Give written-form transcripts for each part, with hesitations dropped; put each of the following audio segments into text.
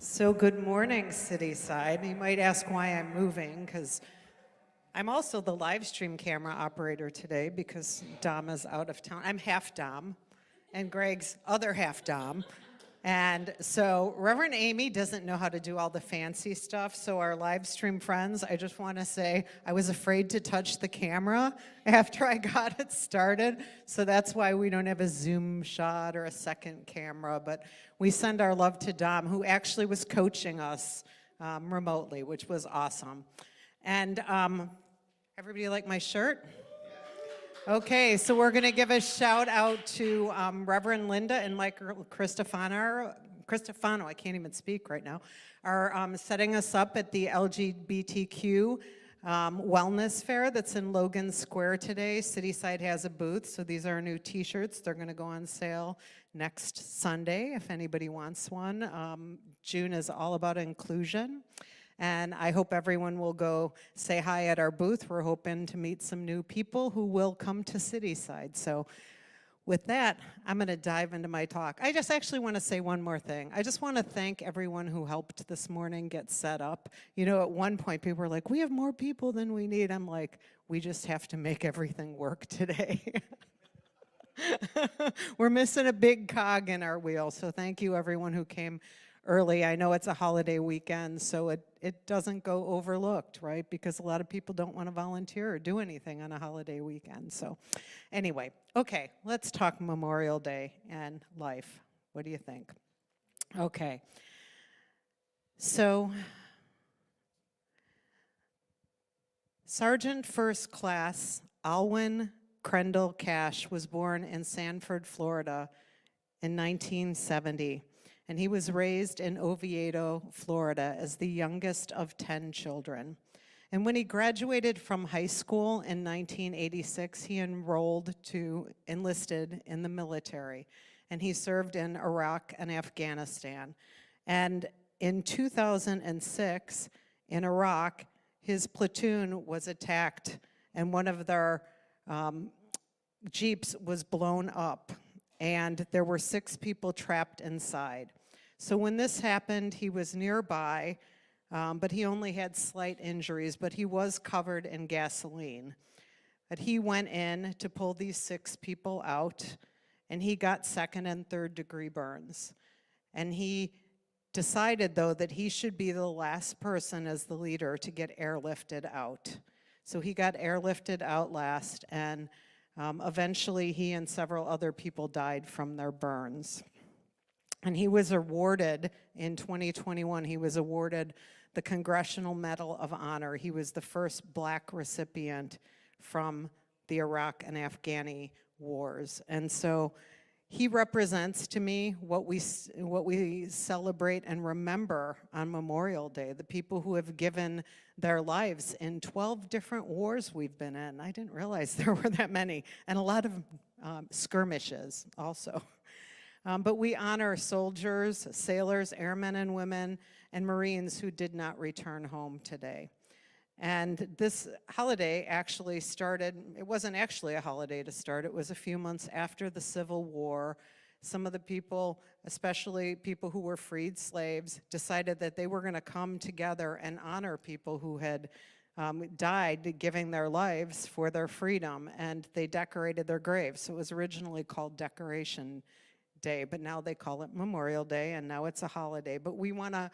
So good morning, Cityside. You might ask why I'm moving, because I'm also the live stream camera operator today because Dom is out of town. I'm half Dom, and Greg's other half Dom. And so Reverend Aimee doesn't know how to do all the fancy stuff, so our live stream friends, I just want to say I was afraid to touch the camera after I got it started, so that's why we don't have a Zoom shot or a second camera, but we send our love to Dom, who actually was coaching us remotely, which was awesome. And everybody like my shirt? Okay, so we're going to give a shout out to Reverend Linda and Michael Cristofano, I can't even speak right now, are setting us up at the LGBTQ wellness fair that's in Logan Square today. Cityside has a booth, so these are new t-shirts. They're going to go on sale next Sunday if anybody wants one. June is all about inclusion. And I hope everyone will go say hi at our booth. We're hoping to meet some new people who will come to Cityside. So with that, I'm going to dive into my talk. I just actually want to say one more thing. I just want to thank everyone who helped this morning get set up. You know, at one point, people were like, we have more people than we need. I'm like, we just have to make everything work today. We're missing a big cog in our wheel. So thank you, everyone who came early. I know it's a holiday weekend, so it doesn't go overlooked, right? Because a lot of people don't want to volunteer or do anything on a holiday weekend. So anyway, okay, let's talk Memorial Day and life. What do you think? Okay. So Sergeant First Class Alwyn Crendell Cash was born in Sanford, Florida in 1970. And he was raised in Oviedo, Florida, as the youngest of 10 children. And when he graduated from high school in 1986, he enlisted in the military, and he served in Iraq and Afghanistan. And in 2006, in Iraq, his platoon was attacked, and one of their Jeeps was blown up, and there were 6 people trapped inside. So when this happened, he was nearby, but he only had slight injuries, but he was covered in gasoline. But he went in to pull these 6 people out, and he got 2nd and 3rd degree burns. And he decided, though, that he should be the last person as the leader to get airlifted out. So he got airlifted out last, and eventually he and several other people died from their burns. And he was awarded, in 2021, he was awarded the Congressional Medal of Honor. He was the first black recipient from the Iraq and Afghani wars. And so he represents to me what we celebrate and remember on Memorial Day, the people who have given their lives in 12 different wars we've been in. I didn't realize there were that many, and a lot of skirmishes also. But we honor soldiers, sailors, airmen and women, and Marines who did not return home today. And this holiday actually started, it wasn't actually a holiday to start, it was a few months after the Civil War. Some of the people, especially people who were freed slaves, decided that they were going to come together and honor people who had died giving their lives for their freedom, and they decorated their graves. So it was originally called Decoration Day, but now they call it Memorial Day, and now it's a holiday. But we want to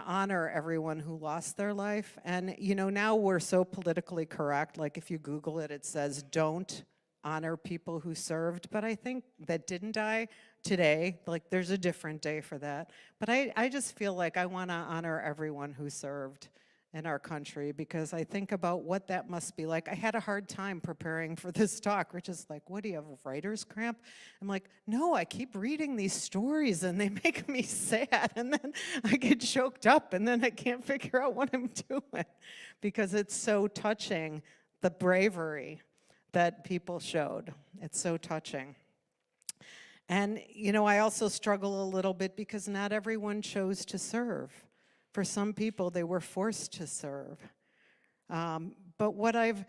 honor everyone who lost their life. And you know, now we're so politically correct, like if you Google it, it says don't honor people who served, but I think that didn't die today, like there's a different day for that. But I just feel like I want to honor everyone who served in our country, because I think about what that must be like. I had a hard time preparing for this talk, which is like, what do you have, writer's cramp? I'm like, no, I keep reading these stories and they make me sad, and then I get choked up and then I can't figure out what I'm doing, because it's so touching, the bravery that people showed. It's so touching. And you know, I also struggle a little bit because not everyone chose to serve. For some people, they were forced to serve. But what I've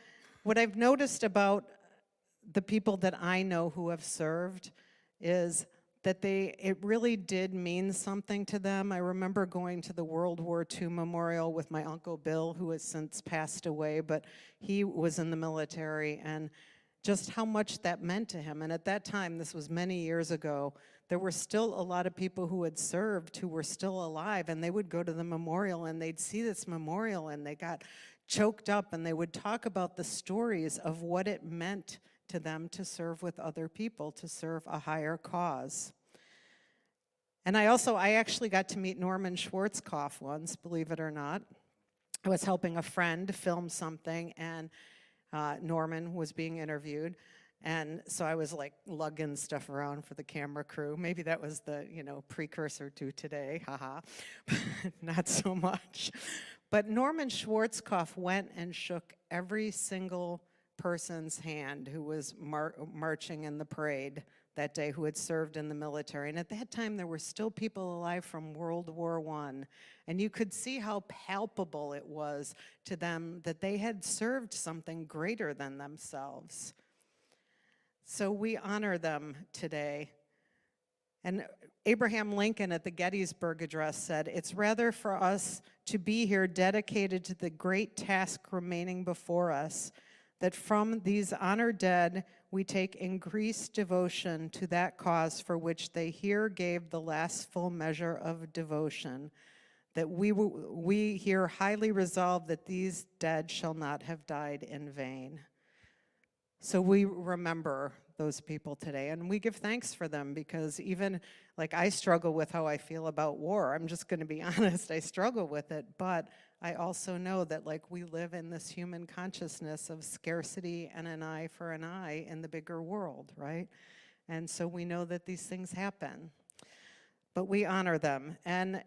noticed about the people that I know who have served is that it really did mean something to them. I remember going to the World War II memorial with my Uncle Bill, who has since passed away, but he was in the military, and just how much that meant to him. And at that time, this was many years ago, there were still a lot of people who had served who were still alive, and they would go to the memorial and they'd see this memorial and they got choked up, and they would talk about the stories of what it meant to them to serve with other people, to serve a higher cause. And I actually got to meet Norman Schwarzkopf once, believe it or not. I was helping a friend film something, and Norman was being interviewed. And so I was like lugging stuff around for the camera crew. Maybe that was the, precursor to today, haha. Not so much. But Norman Schwarzkopf went and shook every single person's hand who was marching in the parade that day, who had served in the military. And at that time, there were still people alive from World War I. And you could see how palpable it was to them that they had served something greater than themselves. So we honor them today. And Abraham Lincoln at the Gettysburg Address said, "It's rather for us to be here dedicated to the great task remaining before us, that from these honored dead we take increased devotion to that cause for which they here gave the last full measure of devotion, that we here highly resolve that these dead shall not have died in vain." So we remember those people today, and we give thanks for them, because even like I struggle with how I feel about war. I'm just going to be honest, I struggle with it, but I also know that like we live in this human consciousness of scarcity and an eye for an eye in the bigger world, right? And so we know that these things happen, but we honor them. And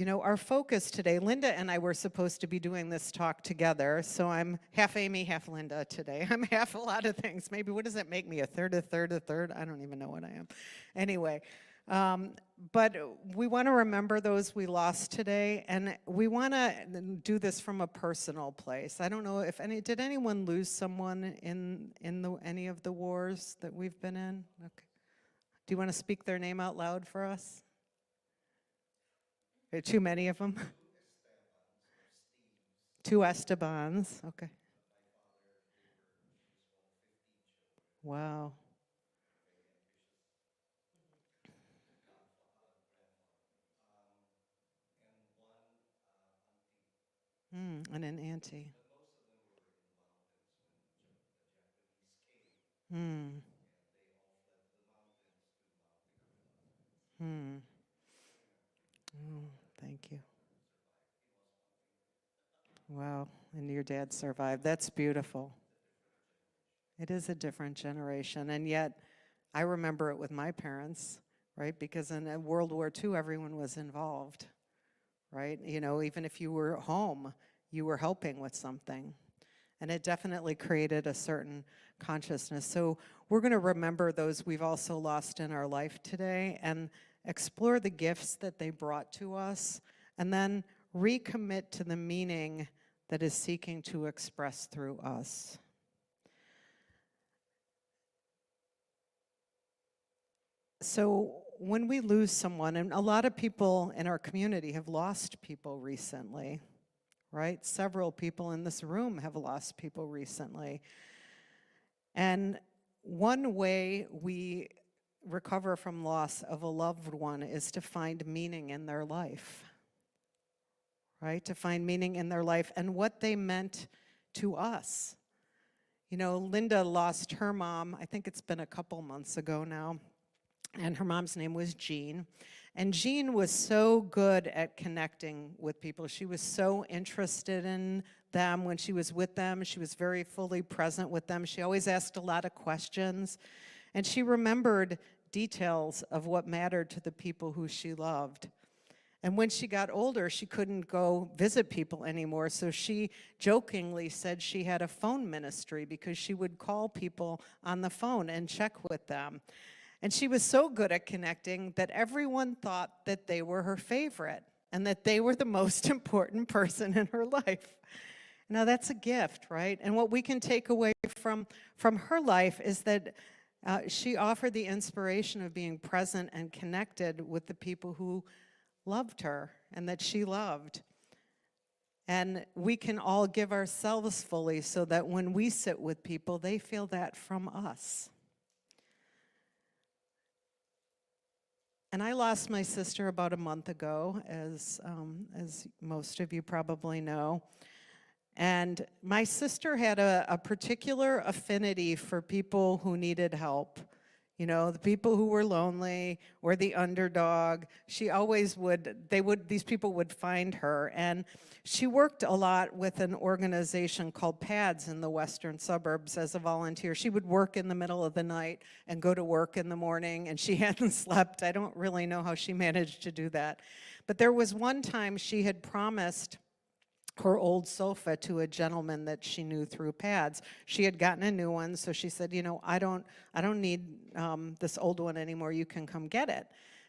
our focus today, Linda and I were supposed to be doing this talk together, so I'm half Aimee, half Linda today. I'm half a lot of things. Maybe, what does that make me, a third, a third, a third? I don't even know what I am. Anyway, but we want to remember those we lost today, and we want to do this from a personal place. I don't know if did anyone lose someone in any of the wars that we've been in? Okay. Do you want to speak their name out loud for us? Are too many of them? Two Estebans, okay. Wow. And an auntie. Hmm. Hmm. Oh, thank you. Wow, and your dad survived. That's beautiful. It is a different generation, and yet I remember it with my parents, right? Because in World War II, everyone was involved, right? Even if you were home, you were helping with something. And it definitely created a certain consciousness. So we're going to remember those we've also lost in our life today and explore the gifts that they brought to us, and then recommit to the meaning that is seeking to express through us. So when we lose someone, and a lot of people in our community have lost people recently, right? Several people in this room have lost people recently. And one way we recover from loss of a loved one is to find meaning in their life, right? To find meaning in their life and what they meant to us. Linda lost her mom, I think it's been a couple months ago now, and her mom's name was Jean. And Jean was so good at connecting with people. She was so interested in them when she was with them. She was very fully present with them. She always asked a lot of questions. And she remembered details of what mattered to the people who she loved. And when she got older, she couldn't go visit people anymore, so she jokingly said she had a phone ministry because she would call people on the phone and check with them. And she was so good at connecting that everyone thought that they were her favorite and that they were the most important person in her life. Now that's a gift, right? And what we can take away from her life is that She offered the inspiration of being present and connected with the people who loved her and that she loved. And we can all give ourselves fully so that when we sit with people, they feel that from us. And I lost my sister about a month ago, as most of you probably know. And my sister had a particular affinity for people who needed help. You know, the people who were lonely or the underdog. She always these people would find her. And she worked a lot with an organization called PADS in the western suburbs as a volunteer. She would work in the middle of the night and go to work in the morning, and she hadn't slept. I don't really know how she managed to do that. But there was one time she had promised her old sofa to a gentleman that she knew through PADS. She had gotten a new one, so she said, you know, I don't need this old one anymore. You can come get it.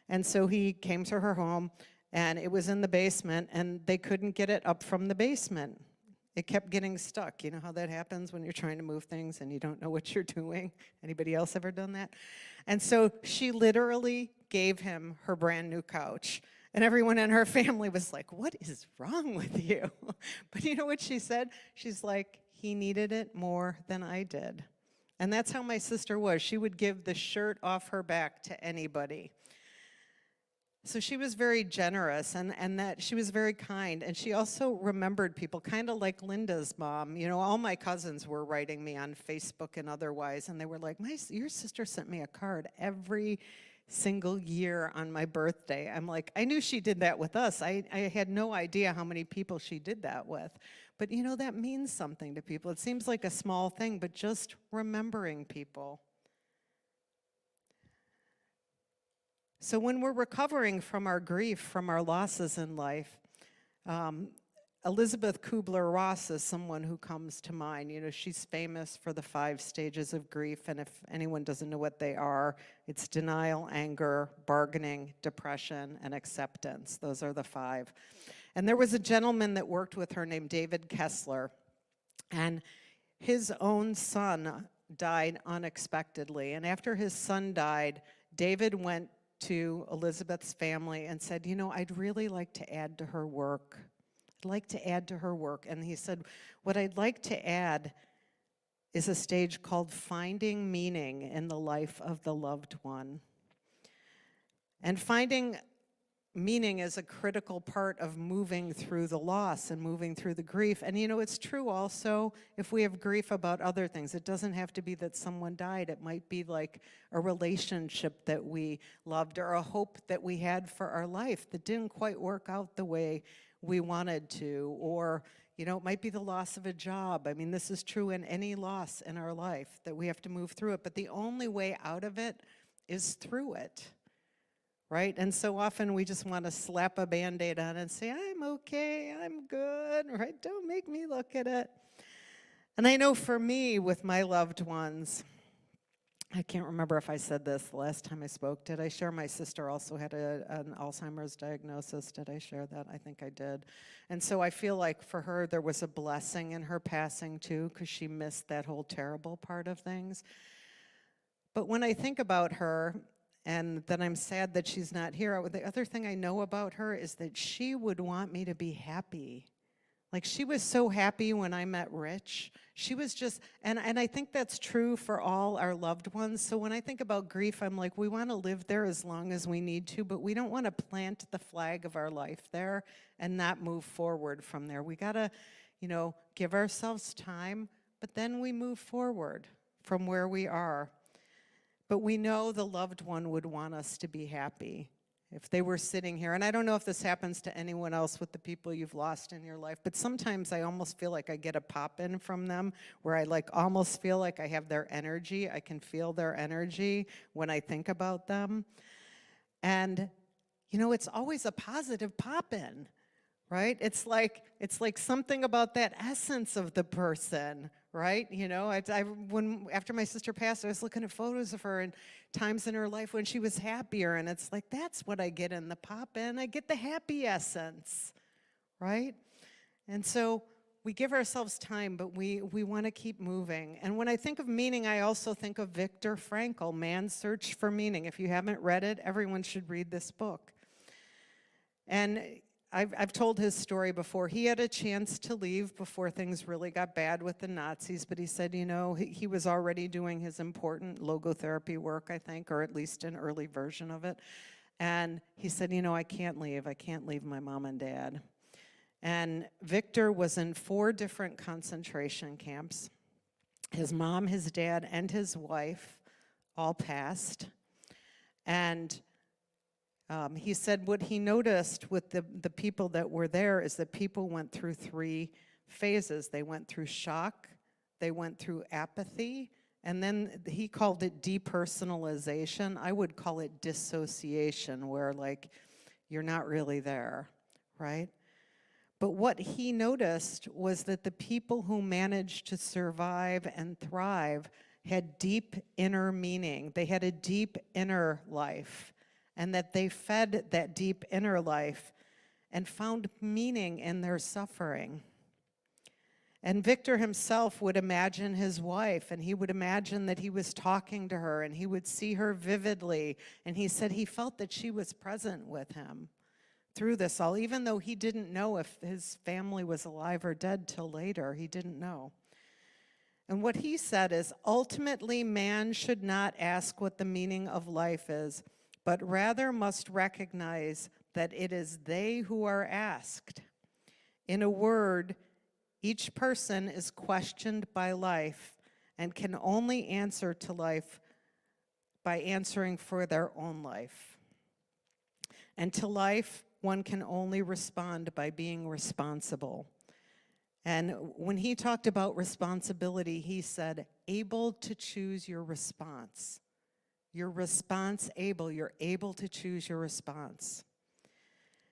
And so he came to her home, and it was in the basement, and they couldn't get it up from the basement. It kept getting stuck. You know how that happens when you're trying to move things and you don't know what you're doing? Anybody else ever done that? And so she literally gave him her brand new couch. And everyone in her family was like, what is wrong with you? But you know what she said? She's like, he needed it more than I did. And that's how my sister was. She would give the shirt off her back to anybody. So she was very generous, and that she was very kind. And she also remembered people, kind of like Linda's mom. You know, all my cousins were writing me on Facebook and otherwise, and they were like, your sister sent me a card every single year on my birthday. I'm like, I knew she did that with us. I had no idea how many people she did that with. But you know, that means something to people. It seems like a small thing, but just remembering people. So when we're recovering from our grief, from our losses in life, Elizabeth Kubler-Ross is someone who comes to mind. You know, she's famous for the 5 stages of grief, and if anyone doesn't know what they are, it's denial, anger, bargaining, depression, and acceptance. Those are the 5. And there was a gentleman that worked with her named David Kessler, and his own son died unexpectedly. And after his son died, David went to Elizabeth's family and said, you know, I'd really like to add to her work. I'd like to add to her work. And he said, what I'd like to add is a stage called finding meaning in the life of the loved one. And finding meaning is a critical part of moving through the loss and moving through the grief. And you know, it's true also if we have grief about other things. It doesn't have to be that someone died. It might be like a relationship that we loved or a hope that we had for our life that didn't quite work out the way we wanted to, or you know, it might be the loss of a job. I mean, this is true in any loss in our life, that we have to move through it, but the only way out of it is through it, right? And so often we just want to slap a Band-Aid on and say, I'm okay, I'm good, right? Don't make me look at it. And I know for me, with my loved ones, I can't remember if I said this the last time I spoke. Did I share my sister also had an Alzheimer's diagnosis? Did I share that? I think I did. And so I feel like for her, there was a blessing in her passing too, because she missed that whole terrible part of things. But when I think about her, and then I'm sad that she's not here, the other thing I know about her is that she would want me to be happy. Like, she was so happy when I met Rich. She was just, and I think that's true for all our loved ones. So when I think about grief, I'm like, we want to live there as long as we need to, but we don't want to plant the flag of our life there and not move forward from there. We got to, you know, give ourselves time, but then we move forward from where we are. But we know the loved one would want us to be happy if they were sitting here. And I don't know if this happens to anyone else with the people you've lost in your life, but sometimes I almost feel like I get a pop-in from them where I like almost feel like I have their energy. I can feel their energy when I think about them. And, you know, it's always a positive pop-in, right? It's like something about that essence of the person, right? You know, after my sister passed, I was looking at photos of her and times in her life when she was happier, and it's like, that's what I get in the pop-in. I get the happy essence, right? And so we give ourselves time, but we want to keep moving. And when I think of meaning, I also think of Viktor Frankl, Man's Search for Meaning. If you haven't read it, everyone should read this book. And I've told his story before. He had a chance to leave before things really got bad with the Nazis, but he said, you know, he was already doing his important logotherapy work, I think, or at least an early version of it. And he said, you know, I can't leave my mom and dad. And Victor was in 4 different concentration camps. His mom, his dad, and his wife all passed. And he said what he noticed with the people that were there is that people went through 3 phases. They went through shock, they went through apathy, and then he called it depersonalization. I would call it dissociation, where like you're not really there, right? But what he noticed was that the people who managed to survive and thrive had deep inner meaning. They had a deep inner life, and that they fed that deep inner life and found meaning in their suffering. And Victor himself would imagine his wife, and he would imagine that he was talking to her, and he would see her vividly, and he said he felt that she was present with him through this all, even though he didn't know if his family was alive or dead till later. He didn't know. And what he said is, ultimately, man should not ask what the meaning of life is, but rather must recognize that it is they who are asked. In a word, each person is questioned by life and can only answer to life by answering for their own life. And to life, one can only respond by being responsible. And when he talked about responsibility, he said, able to choose your response. You're able to choose your response.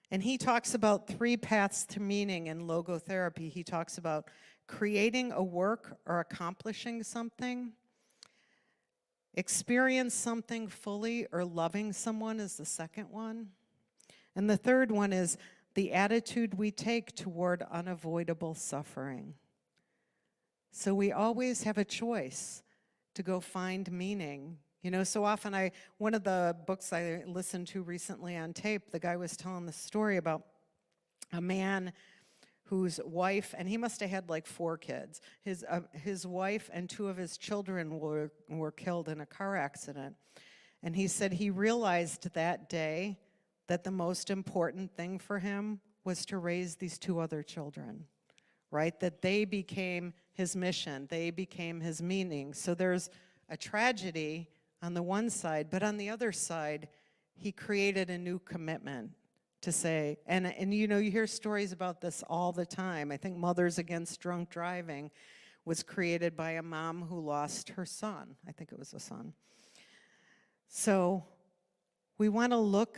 And he talks about 3 paths to meaning in logotherapy. He talks about creating a work or accomplishing something, experience something fully, or loving someone is the second one. And the third one is the attitude we take toward unavoidable suffering. So we always have a choice to go find meaning. You know, so often one of the books I listened to recently on tape, the guy was telling the story about a man whose wife, and he must have had like 4 kids, his wife and 2 of his children were killed in a car accident. And he said he realized that day that the most important thing for him was to raise these 2 other children, right? That they became his mission, they became his meaning. So there's a tragedy on the one side, but on the other side, he created a new commitment to say, and you know, you hear stories about this all the time. I think Mothers Against Drunk Driving was created by a mom who lost her son. I think it was a son. So we want to look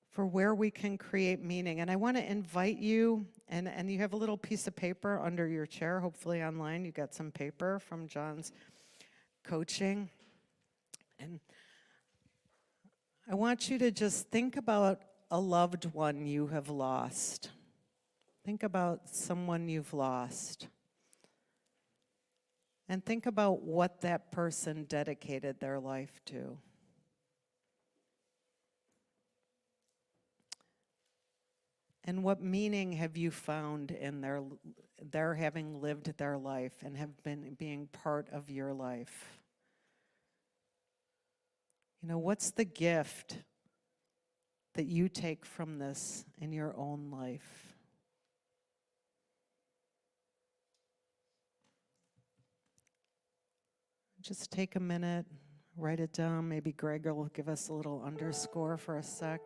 for where we can create meaning. And I want to invite you, and you have a little piece of paper under your chair, hopefully online. You got some paper from John's coaching. And I want you to just think about a loved one you have lost. Think about someone you've lost. And think about what that person dedicated their life to. And what meaning have you found in their having lived their life and have been being part of your life? You know, what's the gift that you take from this in your own life? Just take a minute, write it down. Maybe Greg will give us a little underscore for a sec.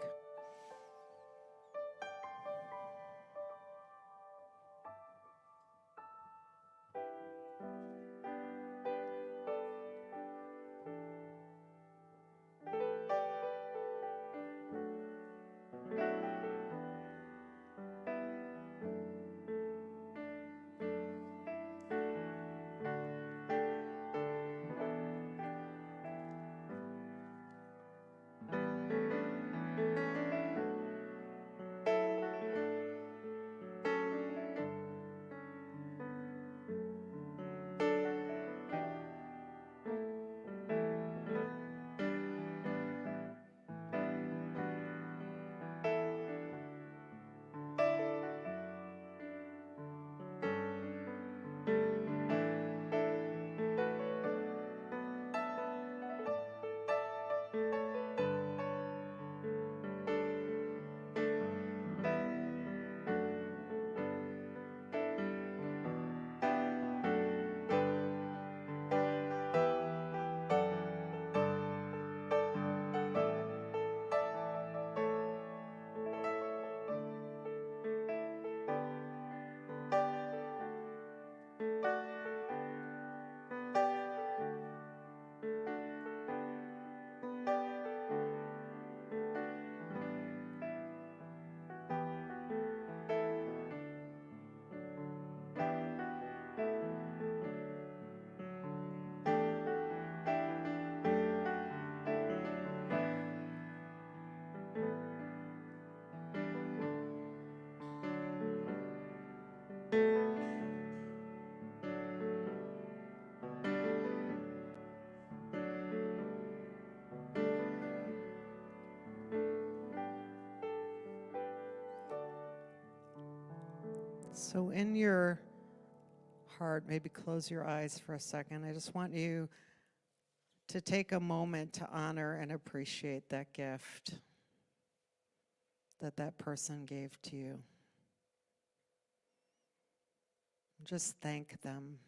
So in your heart, maybe close your eyes for a second. I just want you to take a moment to honor and appreciate that gift that that person gave to you. Just thank them.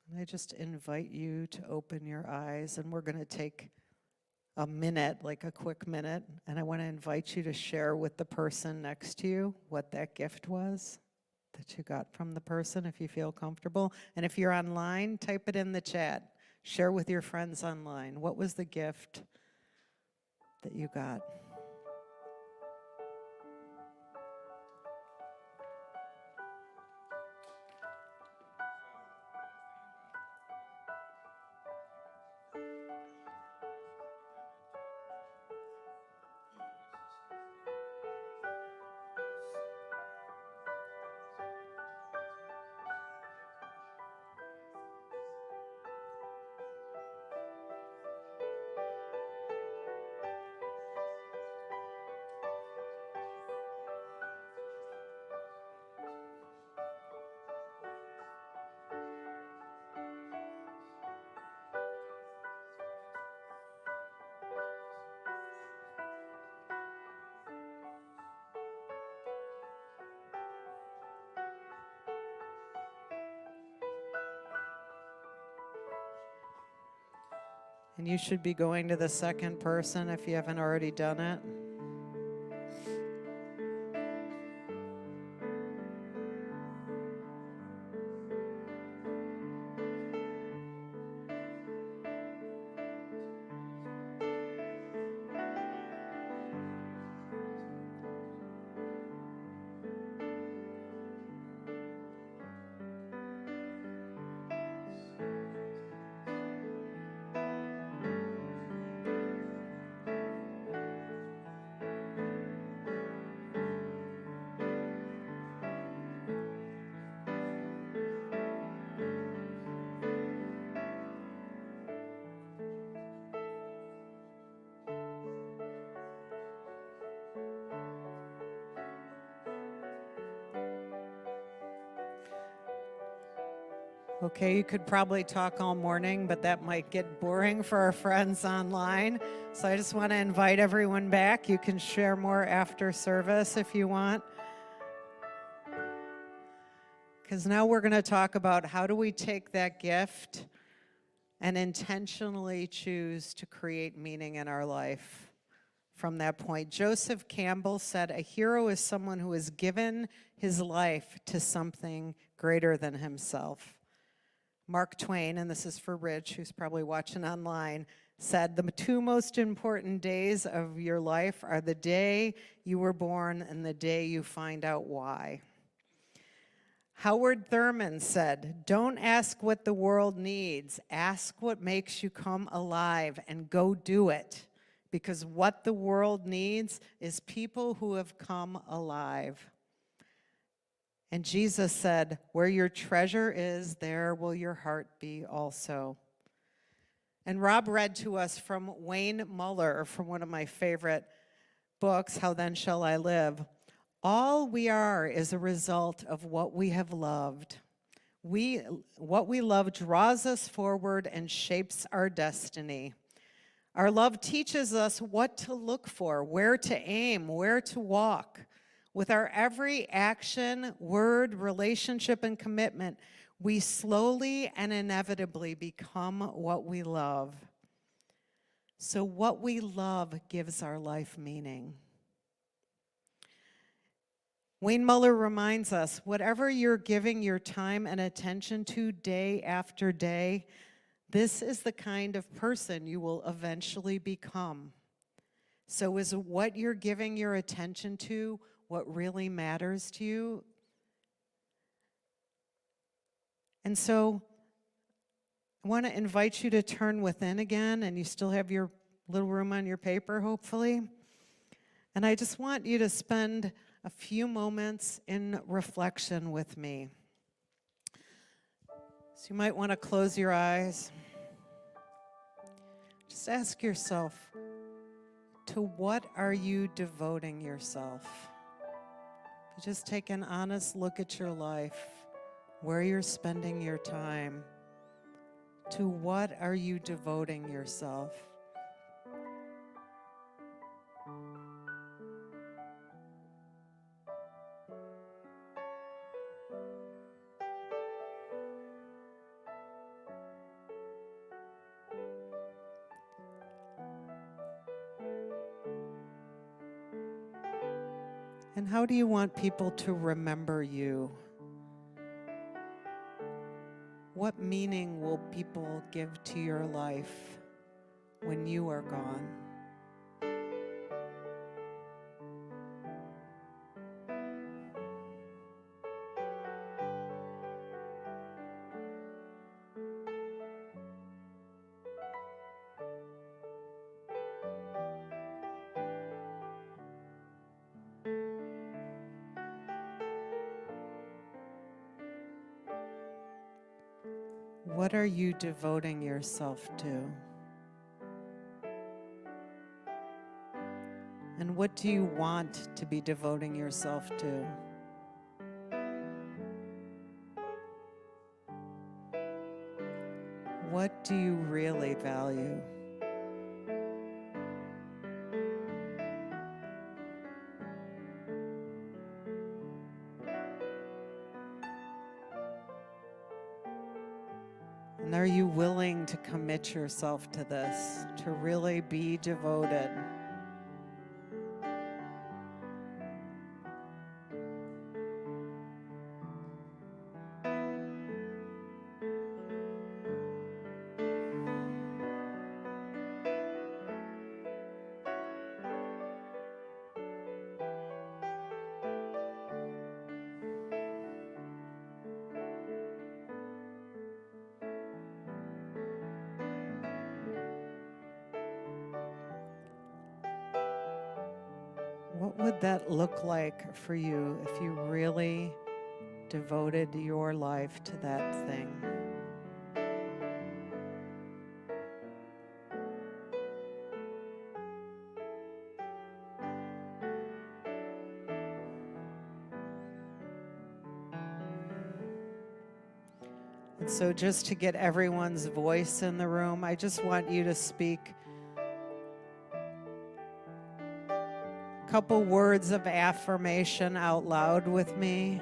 And I just invite you to open your eyes, and we're going to take a minute, like a quick minute, and I want to invite you to share with the person next to you what that gift was that you got from the person, if you feel comfortable. And if you're online, type it in the chat. Share with your friends online. What was the gift that you got? And you should be going to the second person if you haven't already done it. Okay, you could probably talk all morning, but that might get boring for our friends online. So I just want to invite everyone back. You can share more after service if you want. Because now we're going to talk about how do we take that gift and intentionally choose to create meaning in our life from that point. Joseph Campbell said, "A hero is someone who has given his life to something greater than himself." Mark Twain, and this is for Rich, who's probably watching online, said, "The two most important days of your life are the day you were born and the day you find out why." Howard Thurman said, "Don't ask what the world needs. Ask what makes you come alive and go do it. Because what the world needs is people who have come alive." And Jesus said, "Where your treasure is, there will your heart be also." And Rob read to us from Wayne Muller, from one of my favorite books, How Then Shall I Live? All we are is a result of what we have loved. What we love draws us forward and shapes our destiny. Our love teaches us what to look for, where to aim, where to walk. With our every action, word, relationship, and commitment, we slowly and inevitably become what we love. So what we love gives our life meaning. Wayne Muller reminds us, whatever you're giving your time and attention to day after day, this is the kind of person you will eventually become. So is what you're giving your attention to what really matters to you? And so I want to invite you to turn within again, and you still have your little room on your paper, hopefully. And I just want you to spend a few moments in reflection with me. So you might want to close your eyes. Just ask yourself, to what are you devoting yourself? Just take an honest look at your life, where you're spending your time. To what are you devoting yourself? And how do you want people to remember you? What meaning will people give to your life when you are gone? What are you devoting yourself to? And what do you want to be devoting yourself to? What do you really value? And are you willing to commit yourself to this, to really be devoted? What would that look like for you if you really devoted your life to that thing? And so just to get everyone's voice in the room, I just want you to speak couple words of affirmation out loud with me.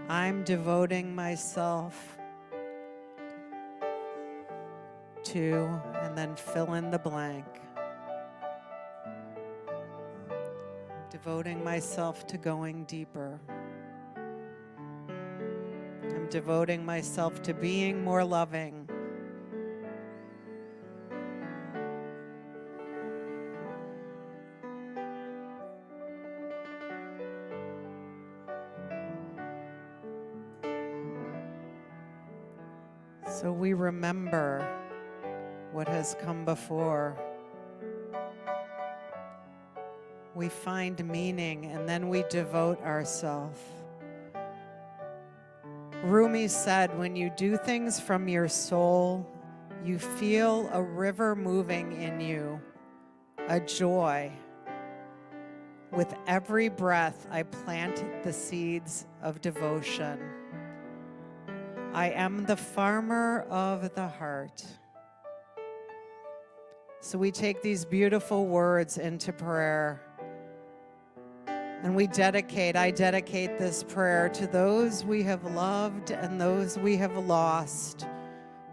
I'm devoting myself to, and then fill in the blank. Devoting myself to going deeper. I'm devoting myself to being more loving. So we remember what has come before. We find meaning, and then we devote ourselves. Rumi said, when you do things from your soul, you feel a river moving in you, a joy. With every breath, I plant the seeds of devotion. I am the farmer of the heart. So we take these beautiful words into prayer. And I dedicate this prayer to those we have loved and those we have lost,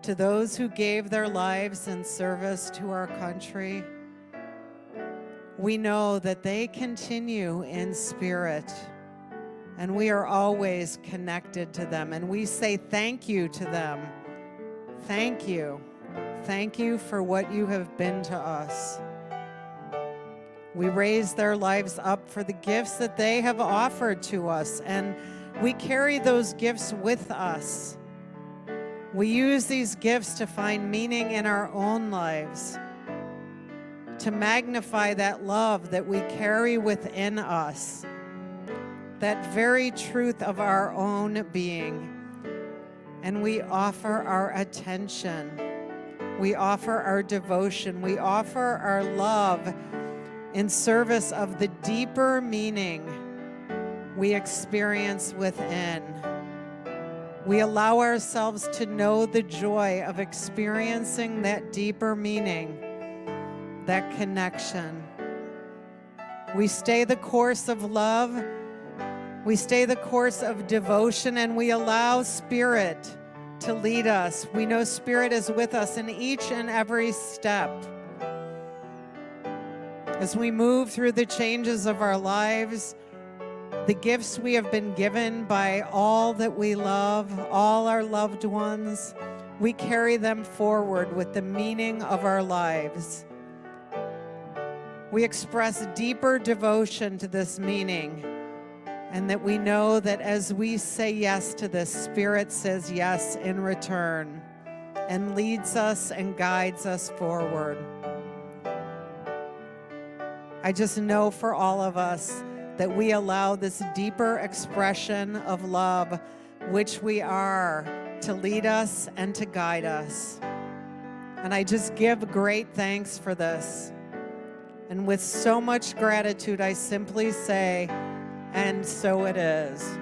to those who gave their lives in service to our country. We know that they continue in spirit, and we are always connected to them. And we say thank you to them. Thank you. Thank you for what you have been to us. We raise their lives up for the gifts that they have offered to us, and we carry those gifts with us. We use these gifts to find meaning in our own lives, to magnify that love that we carry within us, that very truth of our own being. And we offer our attention. We offer our devotion. We offer our love in service of the deeper meaning we experience within. We allow ourselves to know the joy of experiencing that deeper meaning, that connection. We stay the course of love. We stay the course of devotion, and we allow Spirit to lead us. We know Spirit is with us in each and every step. As we move through the changes of our lives, the gifts we have been given by all that we love, all our loved ones, we carry them forward with the meaning of our lives. We express deeper devotion to this meaning, and that we know that as we say yes to this, Spirit says yes in return and leads us and guides us forward. I just know for all of us that we allow this deeper expression of love, which we are, to lead us and to guide us. And I just give great thanks for this. And with so much gratitude, I simply say, and so it is.